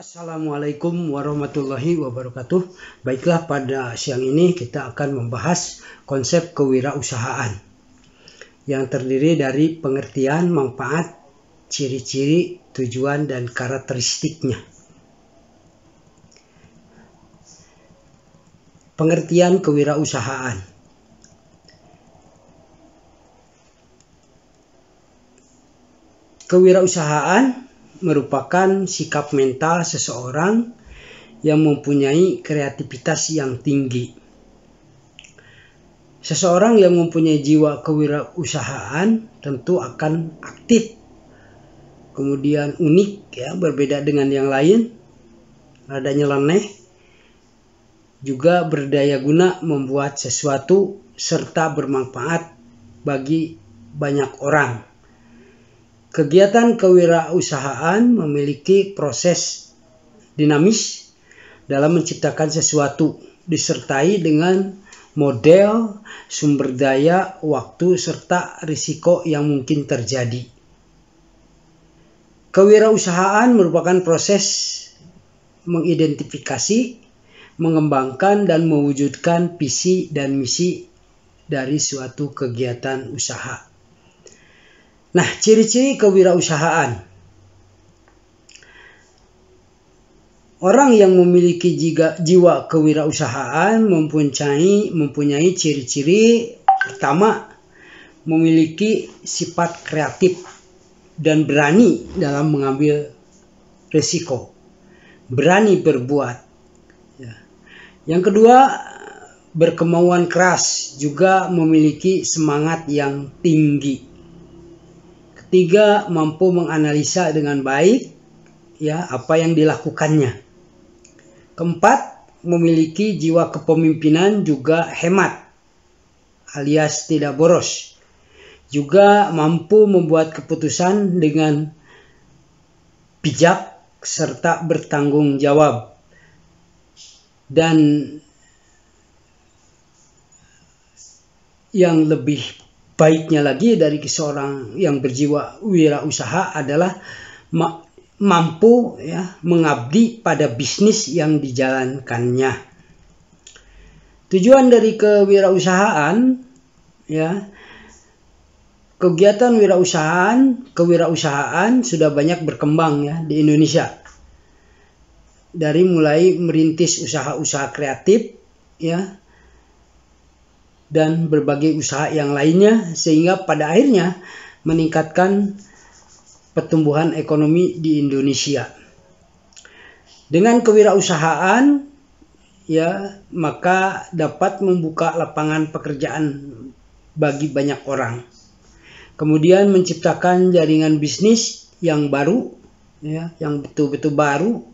Assalamualaikum warahmatullahi wabarakatuh. Baiklah, pada siang ini kita akan membahas konsep kewirausahaan yang terdiri dari pengertian, manfaat, ciri-ciri, tujuan, dan karakteristiknya. Pengertian kewirausahaan. Kewirausahaan merupakan sikap mental seseorang yang mempunyai kreativitas yang tinggi. Seseorang yang mempunyai jiwa kewirausahaan tentu akan aktif, kemudian unik, ya, berbeda dengan yang lain, rada nyeleneh, juga berdaya guna membuat sesuatu serta bermanfaat bagi banyak orang. Kegiatan kewirausahaan memiliki proses dinamis dalam menciptakan sesuatu, disertai dengan model, sumber daya, waktu, serta risiko yang mungkin terjadi. Kewirausahaan merupakan proses mengidentifikasi, mengembangkan, dan mewujudkan visi dan misi dari suatu kegiatan usaha. Nah, ciri-ciri kewirausahaan. Orang yang memiliki jiwa kewirausahaan mempunyai ciri-ciri pertama, memiliki sifat kreatif dan berani dalam mengambil risiko, berani berbuat. Yang kedua, berkemauan keras, juga memiliki semangat yang tinggi. Ketiga, mampu menganalisa dengan baik, ya, apa yang dilakukannya. Keempat, memiliki jiwa kepemimpinan, juga hemat alias tidak boros. Juga mampu membuat keputusan dengan bijak serta bertanggung jawab. Dan yang lebih baiknya lagi dari seorang yang berjiwa wirausaha adalah mampu, ya, mengabdi pada bisnis yang dijalankannya. Tujuan dari kewirausahaan, ya, kegiatan kewirausahaan sudah banyak berkembang, ya, di Indonesia. Dari mulai merintis usaha-usaha kreatif, ya, dan berbagai usaha yang lainnya, sehingga pada akhirnya meningkatkan pertumbuhan ekonomi di Indonesia. Dengan kewirausahaan, ya, maka dapat membuka lapangan pekerjaan bagi banyak orang. Kemudian menciptakan jaringan bisnis yang baru, ya, yang betul-betul baru,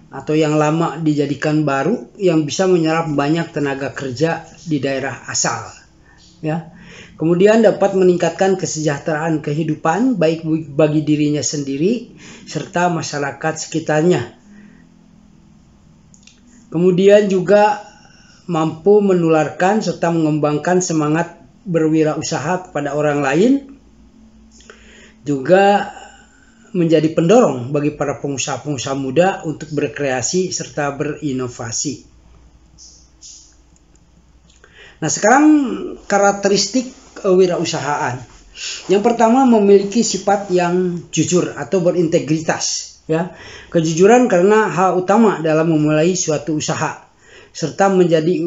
atau yang lama dijadikan baru, yang bisa menyerap banyak tenaga kerja di daerah asal, ya. Kemudian dapat meningkatkan kesejahteraan kehidupan baik bagi dirinya sendiri serta masyarakat sekitarnya. Kemudian juga mampu menularkan serta mengembangkan semangat berwirausaha kepada orang lain, juga menjadi pendorong bagi para pengusaha-pengusaha muda untuk berkreasi serta berinovasi. Nah, sekarang karakteristik kewirausahaan. Yang pertama, memiliki sifat yang jujur atau berintegritas, ya. Kejujuran karena hal utama dalam memulai suatu usaha. Serta menjadi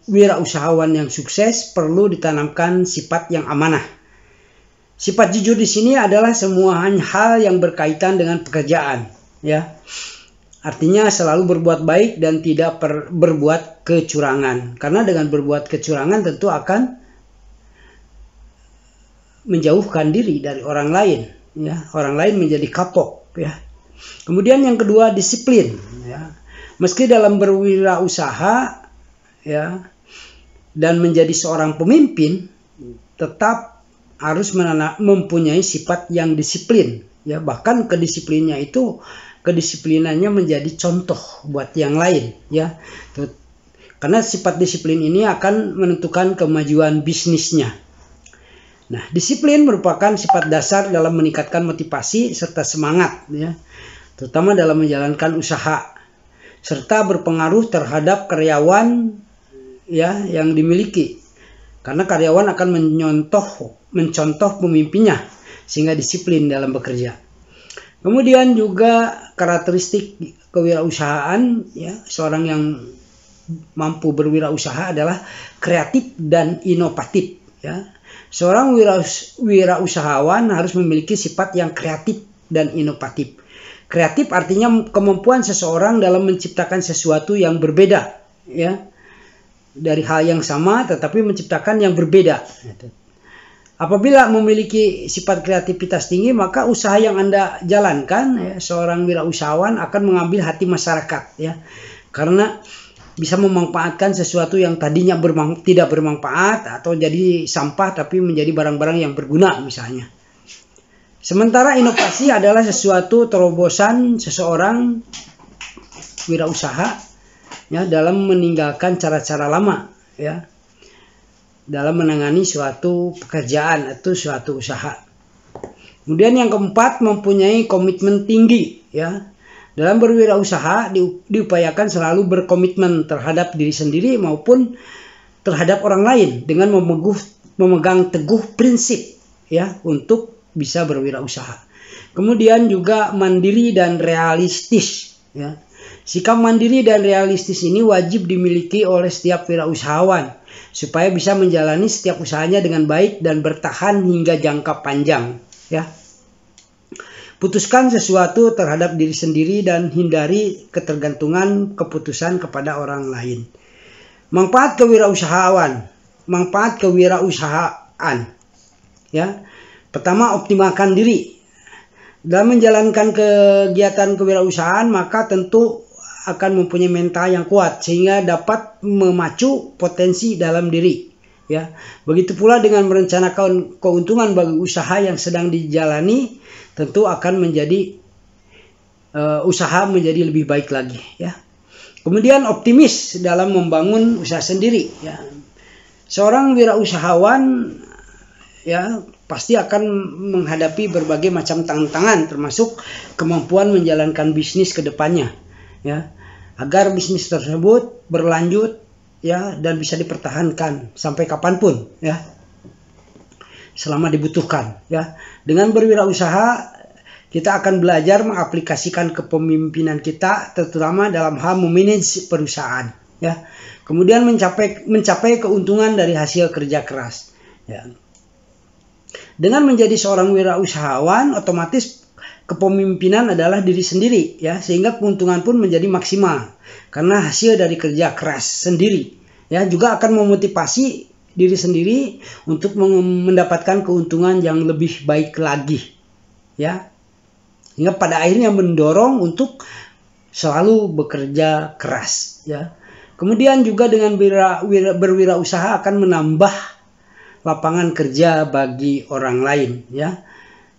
wirausahawan yang sukses perlu ditanamkan sifat yang amanah. Sifat jujur di sini adalah semua hal yang berkaitan dengan pekerjaan, ya. Artinya selalu berbuat baik dan tidak berbuat kecurangan. Karena dengan berbuat kecurangan tentu akan menjauhkan diri dari orang lain, ya. Orang lain menjadi kapok, ya. Kemudian yang kedua, disiplin, ya. Meski dalam berwirausaha, ya, dan menjadi seorang pemimpin, tetap harus mempunyai sifat yang disiplin, ya. Bahkan kedisiplinannya menjadi contoh buat yang lain, ya. Karena sifat disiplin ini akan menentukan kemajuan bisnisnya. Nah, disiplin merupakan sifat dasar dalam meningkatkan motivasi serta semangat, ya. terutama dalam menjalankan usaha, serta berpengaruh terhadap karyawan ya yang dimiliki. Karena karyawan akan mencontoh pemimpinnya sehingga disiplin dalam bekerja. Kemudian juga karakteristik kewirausahaan ya, seorang yang mampu berwirausaha adalah kreatif dan inovatif ya. Seorang wirausahawan harus memiliki sifat yang kreatif dan inovatif. Kreatif artinya kemampuan seseorang dalam menciptakan sesuatu yang berbeda ya. Dari hal yang sama tetapi menciptakan yang berbeda. Apabila memiliki sifat kreativitas tinggi, maka usaha yang Anda jalankan ya, seorang wirausahawan akan mengambil hati masyarakat ya. Karena bisa memanfaatkan sesuatu yang tadinya tidak bermanfaat atau jadi sampah tapi menjadi barang-barang yang berguna misalnya. Sementara inovasi adalah sesuatu terobosan seseorang wirausaha ya, dalam meninggalkan cara-cara lama ya, dalam menangani suatu pekerjaan atau suatu usaha. Kemudian yang keempat, mempunyai komitmen tinggi ya. Dalam berwirausaha diupayakan selalu berkomitmen terhadap diri sendiri maupun terhadap orang lain dengan memegang teguh prinsip ya untuk bisa berwirausaha. Kemudian juga mandiri dan realistis ya. Sikap mandiri dan realistis ini wajib dimiliki oleh setiap wirausahawan supaya bisa menjalani setiap usahanya dengan baik dan bertahan hingga jangka panjang ya. Putuskan sesuatu terhadap diri sendiri dan hindari ketergantungan keputusan kepada orang lain. Manfaat kewirausahaan ya. Pertama, optimalkan diri. Dalam menjalankan kegiatan kewirausahaan maka tentu akan mempunyai mental yang kuat sehingga dapat memacu potensi dalam diri ya. Begitu pula dengan merencanakan keuntungan bagi usaha yang sedang dijalani, tentu akan menjadi usaha menjadi lebih baik lagi ya. Kemudian optimis dalam membangun usaha sendiri ya. Seorang wirausahawan ya pasti akan menghadapi berbagai macam tantangan termasuk kemampuan menjalankan bisnis ke depannya ya, agar bisnis tersebut berlanjut ya dan bisa dipertahankan sampai kapanpun ya, selama dibutuhkan ya. Dengan berwirausaha kita akan belajar mengaplikasikan kepemimpinan kita terutama dalam hal memanage perusahaan ya. Kemudian mencapai keuntungan dari hasil kerja keras ya. Dengan menjadi seorang wirausahawan, otomatis kepemimpinan adalah diri sendiri ya, sehingga keuntungan pun menjadi maksimal karena hasil dari kerja keras sendiri ya. Juga akan memotivasi diri sendiri untuk mendapatkan keuntungan yang lebih baik lagi ya, hingga pada akhirnya mendorong untuk selalu bekerja keras ya. Kemudian juga dengan berwirausaha akan menambah lapangan kerja bagi orang lain ya.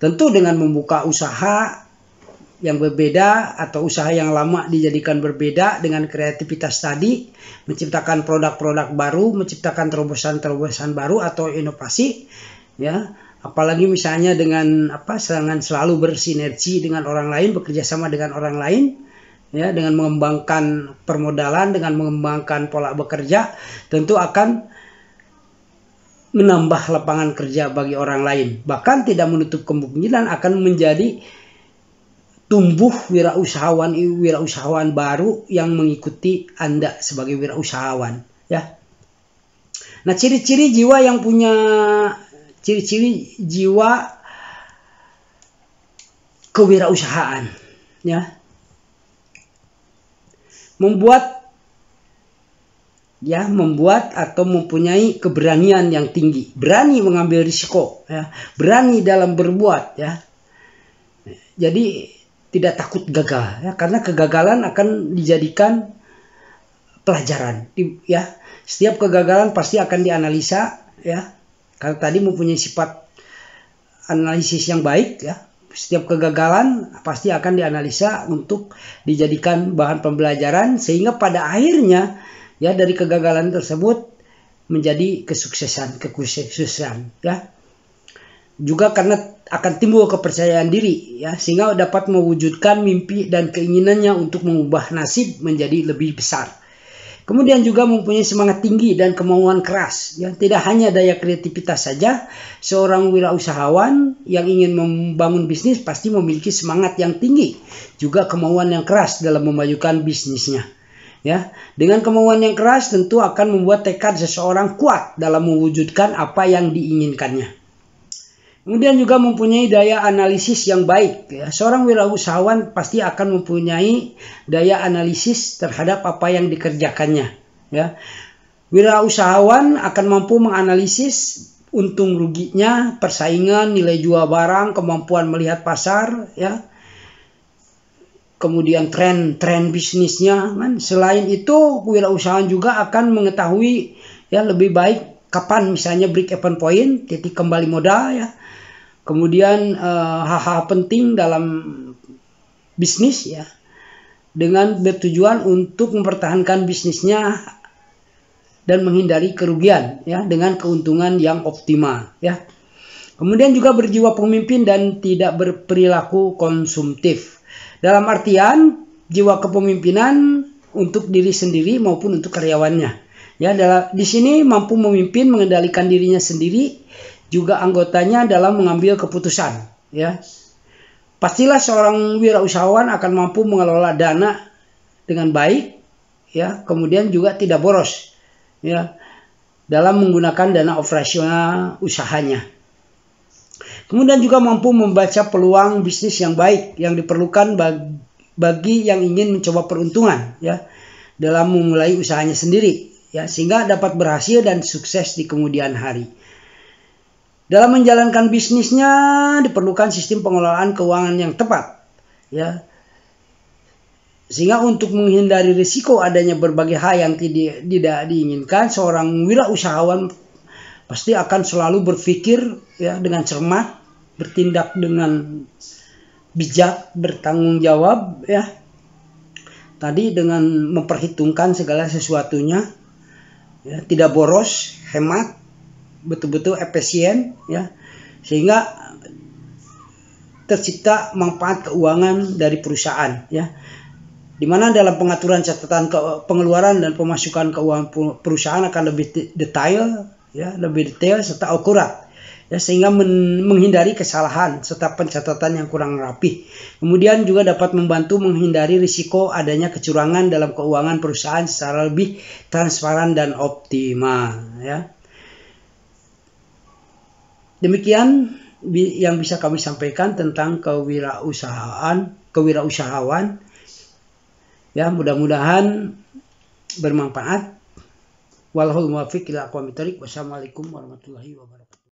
Tentu dengan membuka usaha yang berbeda atau usaha yang lama dijadikan berbeda dengan kreativitas tadi, menciptakan produk-produk baru, menciptakan terobosan-terobosan baru atau inovasi ya. Apalagi misalnya dengan selalu bersinergi dengan orang lain, bekerja sama dengan orang lain ya, dengan mengembangkan permodalan, dengan mengembangkan pola bekerja, tentu akan menambah lapangan kerja bagi orang lain. Bahkan tidak menutup kemungkinan akan menjadi tumbuh wirausahawan baru yang mengikuti Anda sebagai wirausahawan ya. Nah, ciri-ciri jiwa yang punya ciri-ciri jiwa kewirausahaan ya. Membuat atau mempunyai keberanian yang tinggi, berani mengambil risiko ya, berani dalam berbuat ya. Jadi tidak takut gagal ya, karena kegagalan akan dijadikan pelajaran ya. Setiap kegagalan pasti akan dianalisa ya, karena tadi mempunyai sifat analisis yang baik ya. Setiap kegagalan pasti akan dianalisa untuk dijadikan bahan pembelajaran sehingga pada akhirnya ya dari kegagalan tersebut menjadi kesuksesan ya. juga karena akan timbul kepercayaan diri, ya, sehingga dapat mewujudkan mimpi dan keinginannya untuk mengubah nasib menjadi lebih besar. Kemudian juga mempunyai semangat tinggi dan kemauan keras, ya. Tidak hanya daya kreativitas saja, seorang wirausahawan yang ingin membangun bisnis pasti memiliki semangat yang tinggi, juga kemauan yang keras dalam memajukan bisnisnya. Ya, dengan kemauan yang keras tentu akan membuat tekad seseorang kuat dalam mewujudkan apa yang diinginkannya. Kemudian juga mempunyai daya analisis yang baik. Ya. Seorang wirausahawan pasti akan mempunyai daya analisis terhadap apa yang dikerjakannya. Ya. Wirausahawan akan mampu menganalisis untung ruginya, persaingan, nilai jual barang, kemampuan melihat pasar, ya. Kemudian tren bisnisnya. Kan. Selain itu, wirausahawan juga akan mengetahui, ya, lebih baik kapan misalnya break even point, titik kembali modal, ya. Kemudian hal-hal penting dalam bisnis, ya, dengan bertujuan untuk mempertahankan bisnisnya dan menghindari kerugian, ya, dengan keuntungan yang optimal, ya. Kemudian juga berjiwa pemimpin dan tidak berperilaku konsumtif. Dalam artian jiwa kepemimpinan untuk diri sendiri maupun untuk karyawannya. Ya, di sini mampu memimpin, mengendalikan dirinya sendiri, juga anggotanya dalam mengambil keputusan, ya. Pastilah seorang wirausahawan akan mampu mengelola dana dengan baik, ya, kemudian juga tidak boros, ya, dalam menggunakan dana operasional usahanya. Kemudian juga mampu membaca peluang bisnis yang baik yang diperlukan bagi yang ingin mencoba peruntungan, ya, dalam memulai usahanya sendiri, ya, sehingga dapat berhasil dan sukses di kemudian hari. Dalam menjalankan bisnisnya diperlukan sistem pengelolaan keuangan yang tepat, ya. Sehingga untuk menghindari risiko adanya berbagai hal yang tidak diinginkan, seorang wirausahawan pasti akan selalu berpikir, ya, dengan cermat, bertindak dengan bijak, bertanggung jawab, ya. Tadi dengan memperhitungkan segala sesuatunya, ya, tidak boros, hemat, betul-betul efisien, ya, sehingga tercipta manfaat keuangan dari perusahaan, ya, dimana dalam pengaturan catatan pengeluaran dan pemasukan keuangan perusahaan akan lebih detail, ya, lebih detail serta akurat, ya, sehingga menghindari kesalahan serta pencatatan yang kurang rapi. Kemudian juga dapat membantu menghindari risiko adanya kecurangan dalam keuangan perusahaan secara lebih transparan dan optimal, ya. Demikian yang bisa kami sampaikan tentang kewirausahaan. Ya, mudah-mudahan bermanfaat. Wallahul muwaffiq ila aqwamit thoriq. Wassalamualaikum warahmatullahi wabarakatuh.